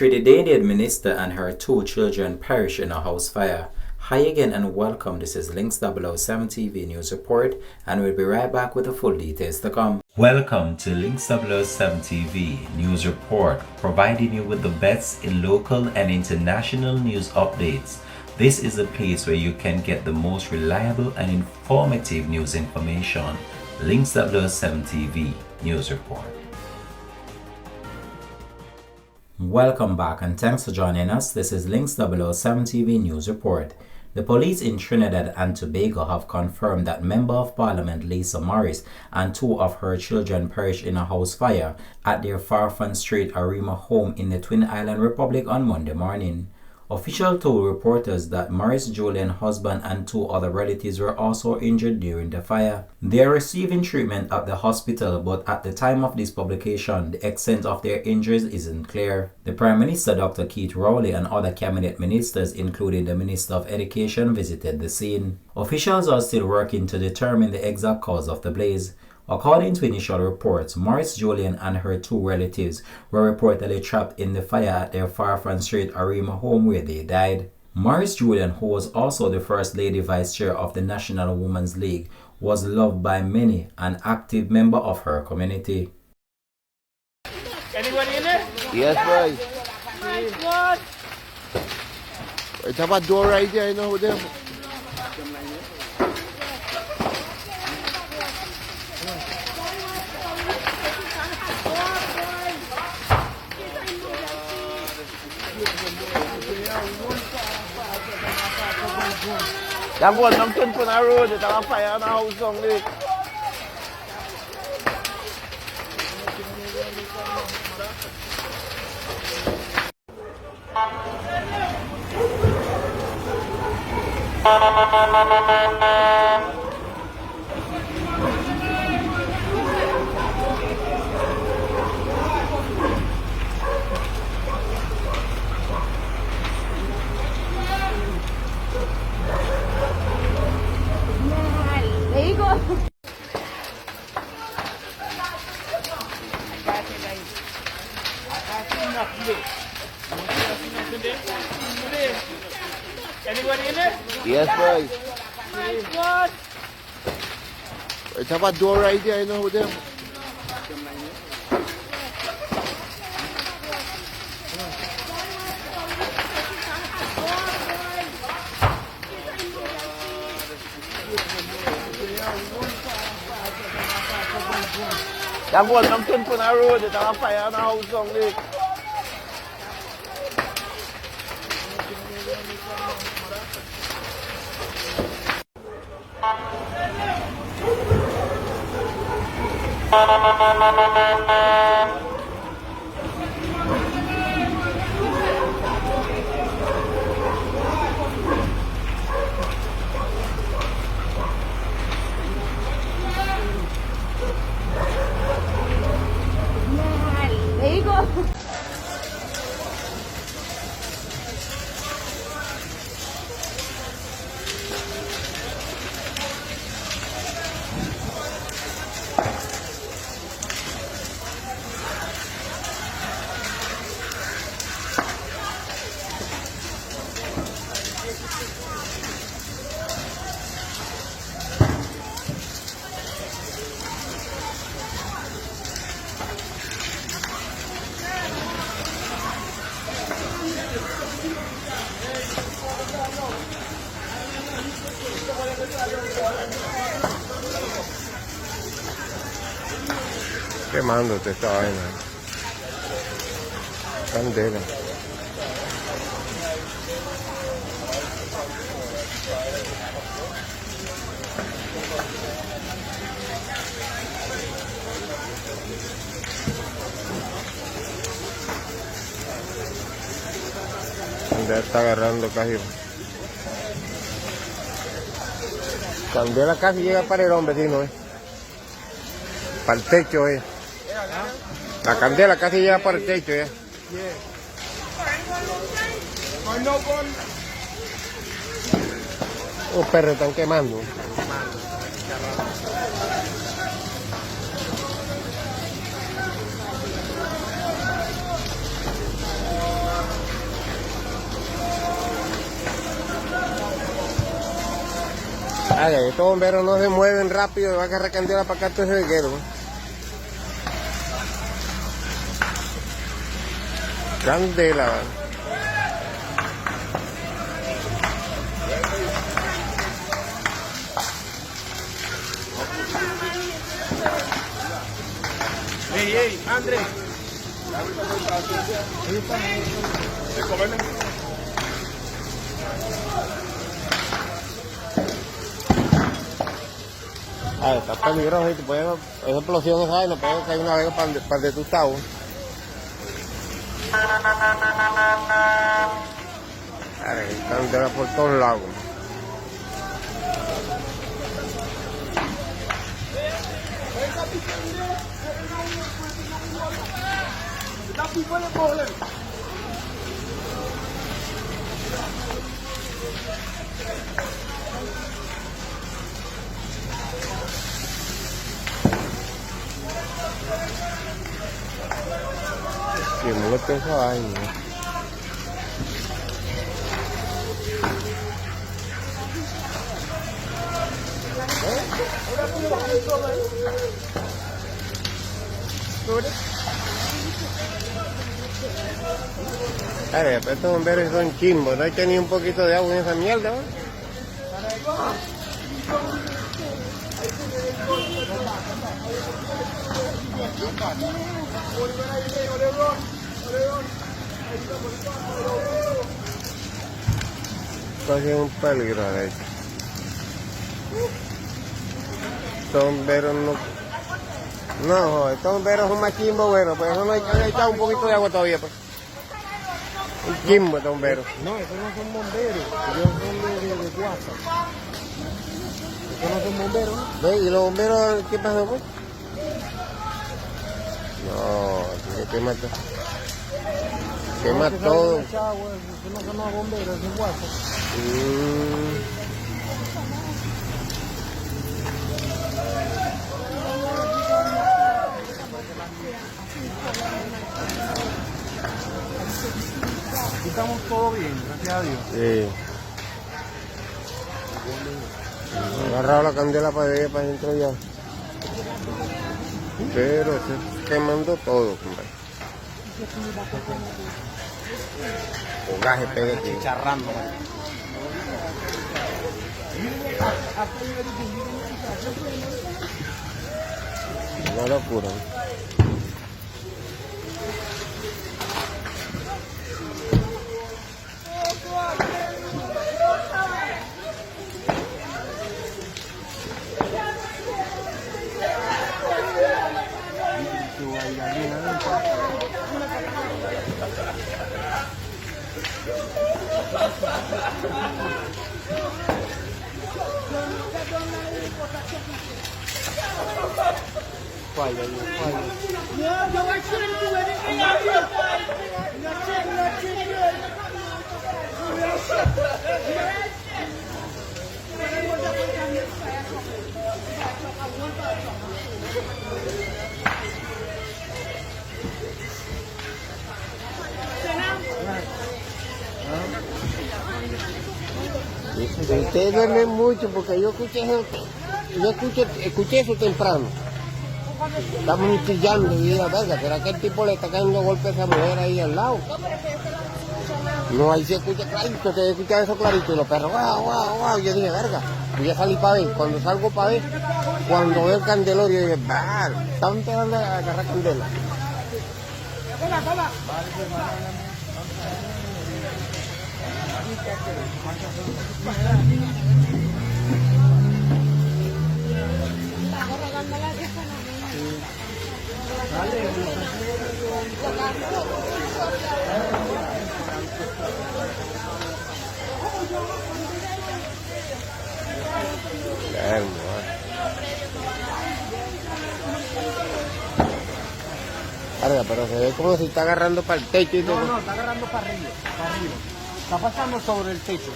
Trinidadian minister and her two children perish in a house fire. Hi again and welcome. This is Links 007 TV News Report, and we'll be right back with the full details to come. Welcome to Links 007 TV News Report, providing you with the best in local and international news updates. This is a place where you can get the most reliable and informative news information. Links 007 TV News Report. Welcome back and thanks for joining us. This is Links 007 TV News Report. The police in Trinidad and Tobago have confirmed that Member of Parliament Lisa Morris and two of her children perished in a house fire at their Farfan Street Arima home in the Twin Island Republic on Monday morning. Officials told reporters that Morris Julian's husband and two other relatives were also injured during the fire. They are receiving treatment at the hospital, but at the time of this publication, the extent of their injuries isn't clear. The Prime Minister Dr. Keith Rowley and other cabinet ministers, including the Minister of Education, visited the scene. Officials are still working to determine the exact cause of the blaze. According to initial reports, Morris Julian and her two relatives were reportedly trapped in the fire at their Farfan Street Arima home where they died. Morris Julian, who was also the First Lady Vice Chair of the National Women's League, was loved by many, an active member of her community. Anybody in there? Yes, boy. My God! It's have a door right there, you know, there. That one, I'm turning on the road, it's on fire in the house only. There you go. Anybody in there? Yes, boy. My God! It's have a door right there, you know, there. That one, I'm turning on the road, it's on fire in the house only. There you go. Quemándote esta vaina. Candela. Ya está agarrando casi. Candela casi llega para el hombre, vecino, para el techo, La candela casi llega para el techo, Los perros están quemando. Ay, estos bomberos no se mueven rápido, va a agarrar candela para acá todo ese veguero. Candela. Hey, Andrés. Ay, está peligroso, y esa explosión, ¿sabes? No puede caer una vez para donde tú estás. Ay, candela por todos lados. Que muerto esa vaina. Estos bomberos son chimbos, no hay que ni un poquito de agua en esa mierda, ¿no? Esto es un peligro, de hecho. Estos bomberos no, estos bomberos son más chimbos, bueno, pues eso no hay que echar un poquito de agua todavía, pues. Un chimbo estos bomberos. No, esos no son bomberos, ellos son de WhatsApp. Esos no son bomberos, ¿no? ¿Ve? ¿Y los bomberos qué pasó, pues? No, que quema todo. Quema todo. Esos no son los bomberos, es WhatsApp. Aquí estamos todos bien, gracias a Dios. Sí. He agarrado la candela para adentro ya. Pero se está quemando todo, compadre. Fogaje pega aquí. Charrando. Una locura, ¿no? Falla. Ustedes duermen mucho porque yo escuché eso temprano. Estamos chillando y digo, verga, ¿será que el tipo le está cayendo golpe a esa mujer ahí al lado? No, ahí se escucha clarito, se escucha eso clarito y los perros, guau. Yo dije, verga, voy a salir para ver. Cuando salgo para ver, cuando veo el candelorio, yo dije, están empezando a agarrar candela. Carga, pero se ve como si está agarrando para el techo y todo. No, está agarrando para arriba. Está pasando sobre el techo.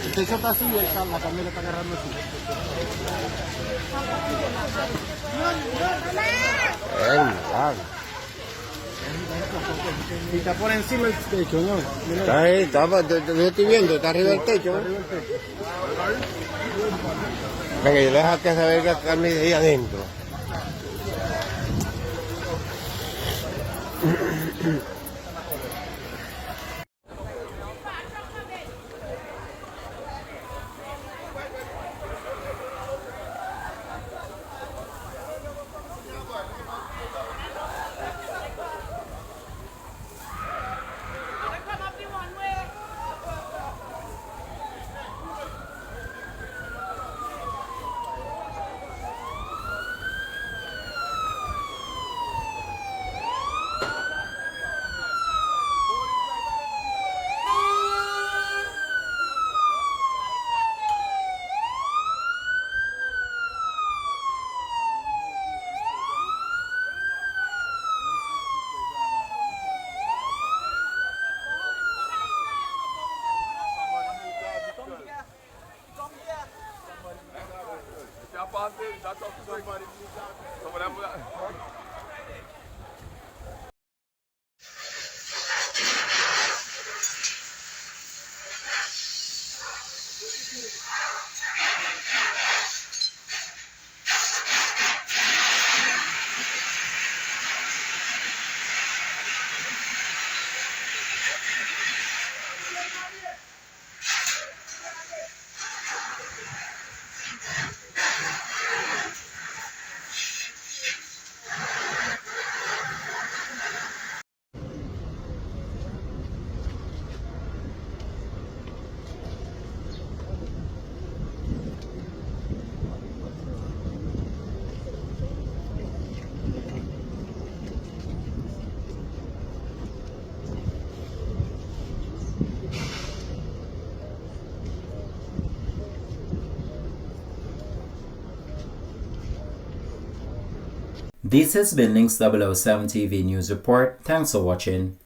El techo está así y la candela está agarrando así. Y está por encima del techo, ¿no? Mira, Está ahí, yo estoy viendo, está arriba del techo. arriba del techo. Venga, yo deja que saber que carne ahí adentro. This has been Links 007 TV News Report. Thanks for watching.